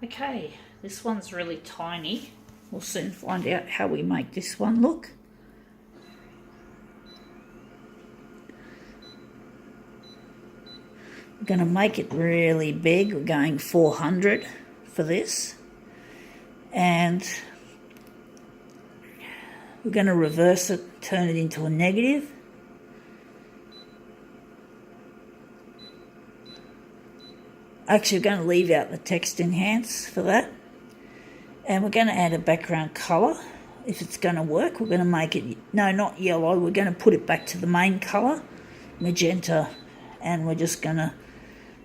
Okay, this one's really tiny. We'll soon find out how we make this one look. We're going to make it really big. We're going 400 for this. And we're going to reverse it, turn it into a negative. Actually, we're going to leave out the text enhance for that. And we're going to add a background colour. If it's going to work, we're going to make it, no, not yellow. We're going to put it back to the main colour, magenta. And we're just going to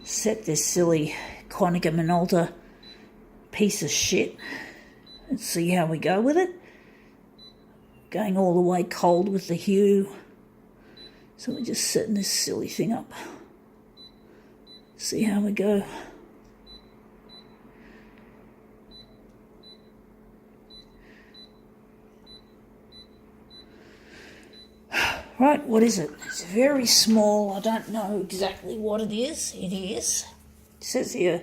set this silly Konica Minolta piece of shit and see how we go with it. Going all the way cold with the hue. So we're just setting this silly thing up. See how we go. Right, what is it? It's very small. I don't know exactly what it is. It says here,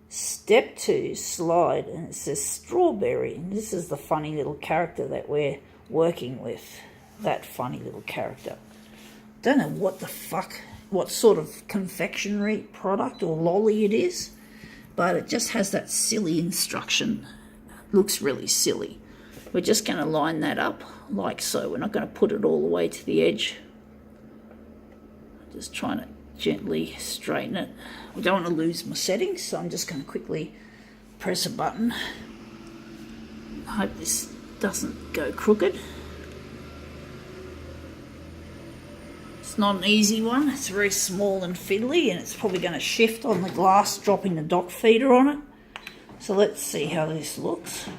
step 2, slide, and it says strawberry. And this is the funny little character that we're working with. That funny little character. Don't know what the fuck, what sort of confectionery product or lolly it is, but it just has that silly instruction. Looks really silly. We're just going to line that up like so. We're not going to put it all the way to the edge. Just trying to gently straighten it. I don't want to lose my settings, so I'm just going to quickly press a button. I hope this doesn't go crooked. It's not an easy one. It's very small and fiddly, and it's probably going to shift on the glass, dropping the dock feeder on it. So let's see how this looks.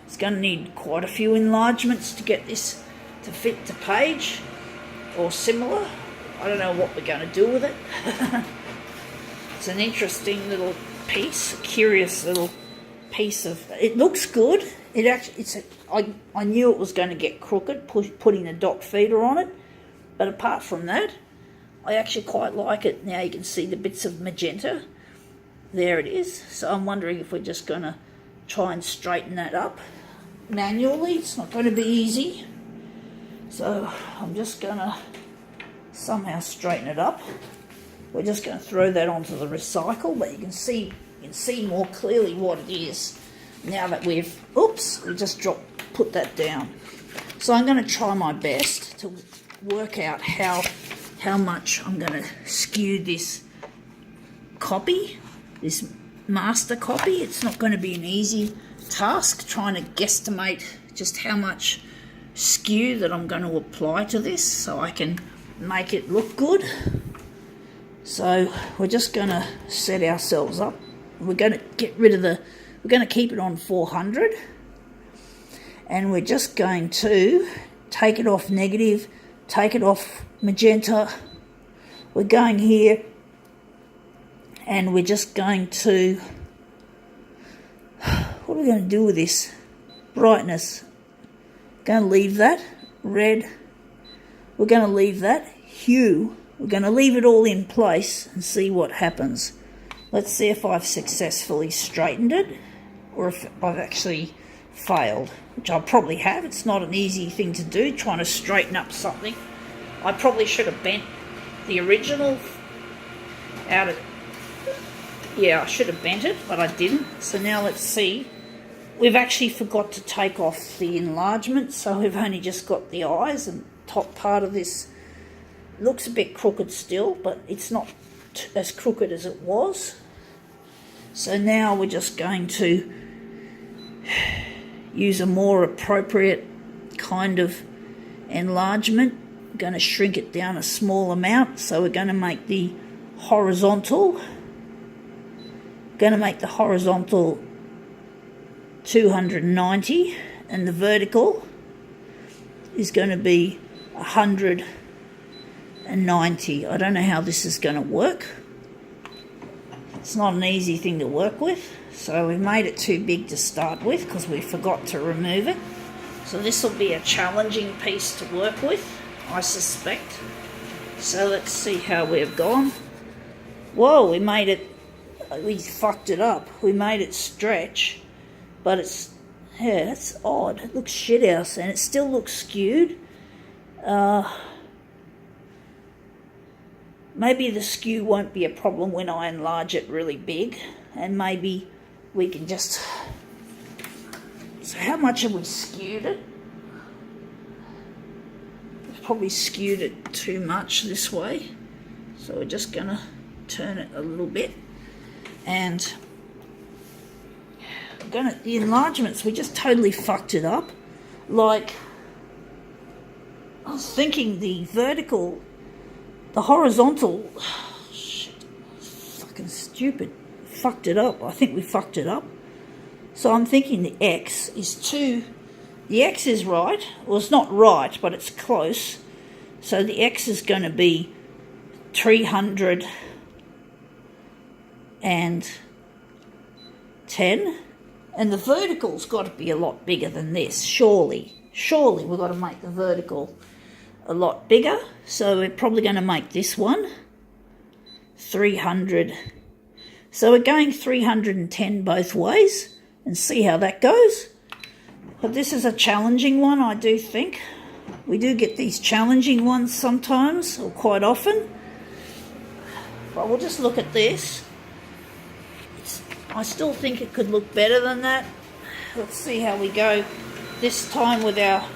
It's going to need quite a few enlargements to get this to fit to page or similar. I don't know what we're going to do with it. It's an interesting little piece, a curious little piece of. It looks good. It actually, I knew it was going to get crooked putting the dock feeder on it, but apart from that, I actually quite like it. Now you can see the bits of magenta. There it is. So I'm wondering if we're just going to try and straighten that up manually. It's not going to be easy. So I'm just going to somehow straighten it up. We're just going to throw that onto the recycle, but you can see more clearly what it is now that we just put that down. So I'm going to try my best to work out how much I'm going to skew this copy, this master copy. It's not going to be an easy task trying to guesstimate just how much skew that I'm going to apply to this so I can make it look good. So we're just going to set ourselves up. We're going to get rid of we're going to keep it on 400, and we're just going to take it off negative, take it off magenta. We're going here, and we're just going to, what are we going to do with this? Brightness. Going to leave that. Red. We're going to leave that. Hue. We're going to leave it all in place and see what happens. Let's see if I've successfully straightened it or if I've actually failed, which I probably have. It's not an easy thing to do, trying to straighten up something. I probably should have bent the original out of, yeah, I should have bent it, but I didn't. So now let's see. We've actually forgot to take off the enlargement, so we've only just got the eyes, and top part of this looks a bit crooked still, but it's not as crooked as it was. So now we're just going to use a more appropriate kind of enlargement. We're going to shrink it down a small amount, so we're going to make the horizontal 290, and the vertical is going to be 190. I don't know how this is going to work. It's not an easy thing to work with, so we made it too big to start with because we forgot to remove it. So this will be a challenging piece to work with, I suspect. So let's see how we've gone. Whoa, we made it we fucked it up. We made it stretch, but it's, yeah, that's odd. It looks shithouse and it still looks skewed. Maybe the skew won't be a problem when I enlarge it really big, and maybe we can just... So how much have we skewed it? We've probably skewed it too much this way, so we're just going to turn it a little bit. And the enlargements, we just totally fucked it up. Like, I was thinking the vertical, the horizontal, shit, fucking stupid, fucked it up. I think we fucked it up. So I'm thinking the X is the X is right. Well, it's not right, but it's close. So the X is going to be 310, and the vertical's got to be a lot bigger than this, surely. Surely we've got to make the vertical a lot bigger. So we're probably going to make this one 300. So we're going 310 both ways and see how that goes. But this is a challenging one, I do think. We do get these challenging ones sometimes, or quite often. But we'll just look at this. I still think it could look better than that. Let's see how we go this time with our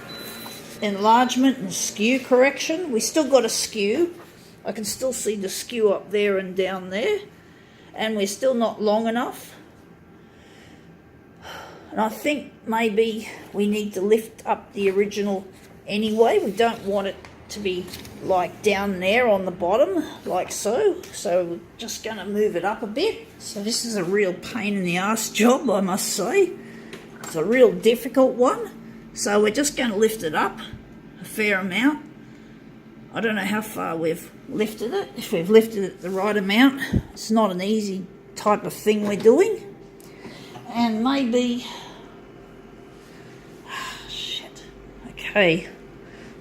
enlargement and skew correction. We still got a skew. I can still see the skew up there and down there. And we're still not long enough. And I think maybe we need to lift up the original anyway. We don't want it to be like down there on the bottom, like so. So we're just going to move it up a bit. So this is a real pain in the ass job, I must say. It's a real difficult one. So we're just going to lift it up a fair amount. I don't know how far we've lifted it. If we've lifted it the right amount, it's not an easy type of thing we're doing. And maybe... shit. Okay.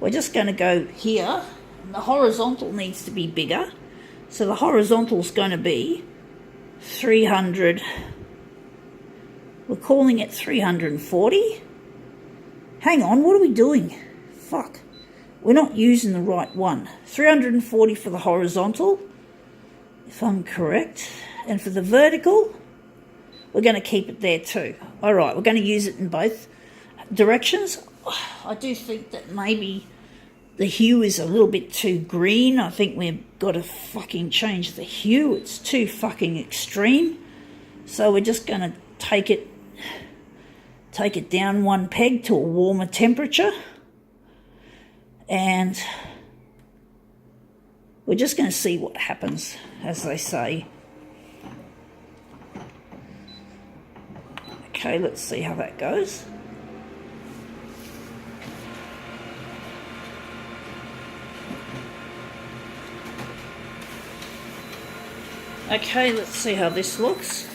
We're just going to go here. And the horizontal needs to be bigger. So the horizontal's going to be 300. We're calling it 340. Hang on, what are we doing? Fuck. We're not using the right one. 340 for the horizontal, if I'm correct. And for the vertical, we're going to keep it there too. All right, we're going to use it in both directions. I do think that maybe the hue is a little bit too green. I think we've got to fucking change the hue. It's too fucking extreme. So we're just going to take it down one peg to a warmer temperature. And we're just going to see what happens, as they say. Okay, let's see how that goes. Okay, let's see how this looks.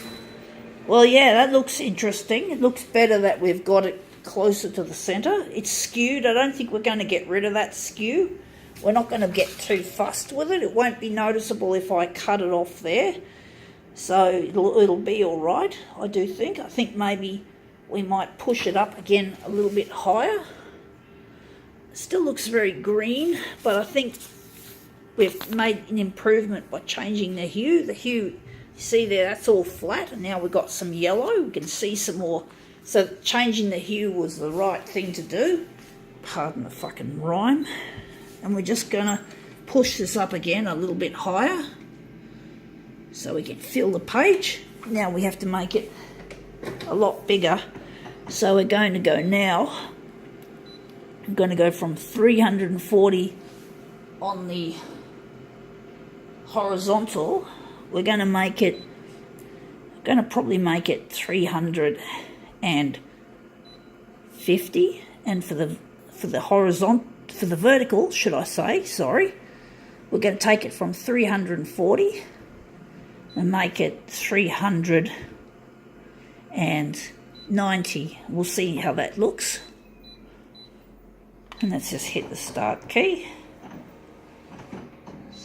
Well, yeah, that looks interesting. It looks better that we've got it closer to the centre. It's skewed. I don't think we're going to get rid of that skew. We're not going to get too fussed with it. It won't be noticeable if I cut it off there. So it'll be all right, I do think. I think maybe we might push it up again a little bit higher. It still looks very green, but I think we've made an improvement by changing the hue. The hue, you see there, that's all flat, and now we've got some yellow. We can see some more. So changing the hue was the right thing to do. Pardon the fucking rhyme. And we're just going to push this up again a little bit higher so we can fill the page. Now we have to make it a lot bigger. So we're going to go now. I'm going to go from 340 on the horizontal. We're going to make it, probably make it 350, and for the horizontal, for the vertical, should I say, sorry, we're going to take it from 340 and make it 390. We'll see how that looks. And let's just hit the start key.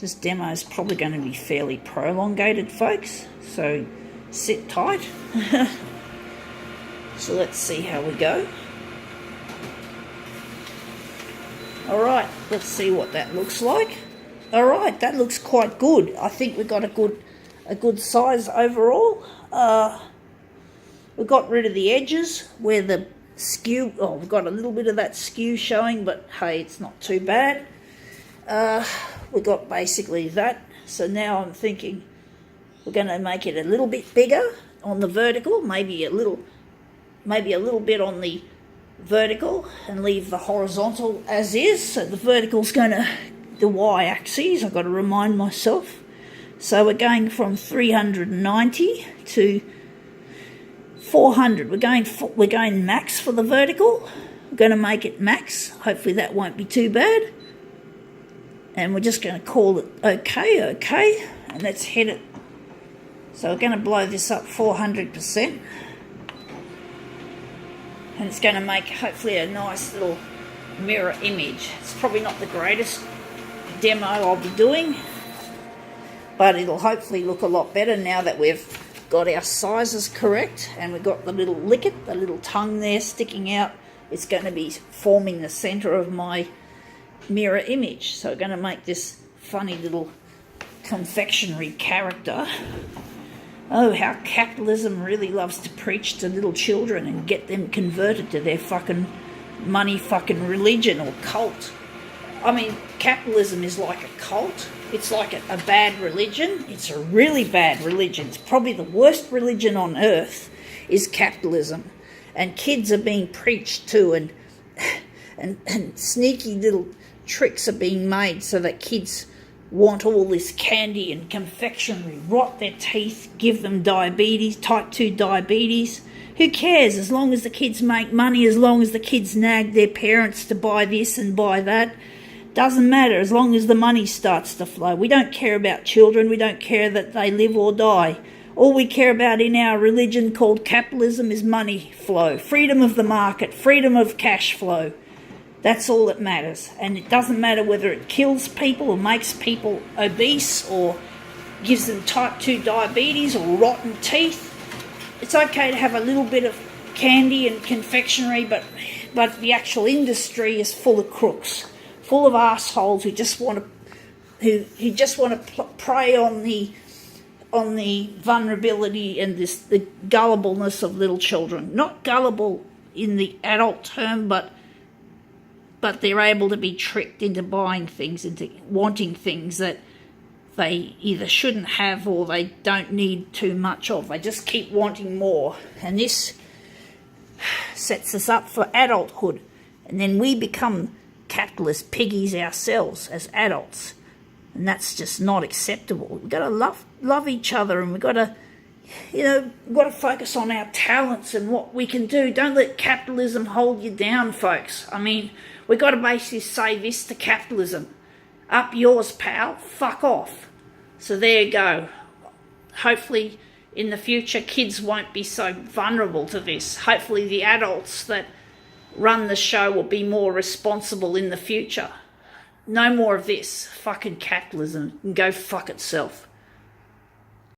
This demo is probably going to be fairly prolongated, folks, so sit tight. So let's see how we go. Alright, let's see what that looks like. Alright, that looks quite good. I think we got a good size overall. We got rid of the edges where the skew, we've got a little bit of that skew showing, but hey, it's not too bad. We got basically that. So now I'm thinking we're going to make it a little bit bigger on the vertical, maybe a little bit on the vertical, and leave the horizontal as is. So the vertical's going to the y-axis. I've got to remind myself. So we're going from 390 to 400. We're going max for the vertical. We're going to make it max. Hopefully that won't be too bad. And we're just going to call it okay, and let's hit it. So we're going to blow this up 400%. And it's going to make hopefully a nice little mirror image. It's probably not the greatest demo I'll be doing, but it'll hopefully look a lot better now that we've got our sizes correct, and we've got the little licket, the little tongue there sticking out. It's going to be forming the center of my mirror image. So we're going to make this funny little confectionery character. Oh, how capitalism really loves to preach to little children and get them converted to their fucking money fucking religion or cult. I mean, capitalism is like a cult. It's like a bad religion. It's a really bad religion. It's probably the worst religion on earth is capitalism. And kids are being preached to, and sneaky little tricks are being made so that kids want all this candy and confectionery, rot their teeth, give them diabetes, type 2 diabetes. Who cares? As long as the kids make money, as long as the kids nag their parents to buy this and buy that, doesn't matter as long as the money starts to flow. We don't care about children. We don't care that they live or die. All we care about in our religion called capitalism is money flow, freedom of the market, freedom of cash flow. That's all that matters. And it doesn't matter whether it kills people or makes people obese or gives them type 2 diabetes or rotten teeth. It's okay to have a little bit of candy and confectionery, but the actual industry is full of crooks, full of assholes who just want to prey on the vulnerability and the gullibleness of little children. Not gullible in the adult term, but they're able to be tricked into buying things, into wanting things that they either shouldn't have or they don't need too much of. They just keep wanting more. And this sets us up for adulthood. And then we become capitalist piggies ourselves as adults. And that's just not acceptable. We've got to love each other, and we've got to, we've got to focus on our talents and what we can do. Don't let capitalism hold you down, folks. I mean, we've got to basically say this to capitalism: up yours, pal, fuck off. So there you go. Hopefully in the future kids won't be so vulnerable to this. Hopefully the adults that run the show will be more responsible in the future. No more of this fucking capitalism. Go fuck itself.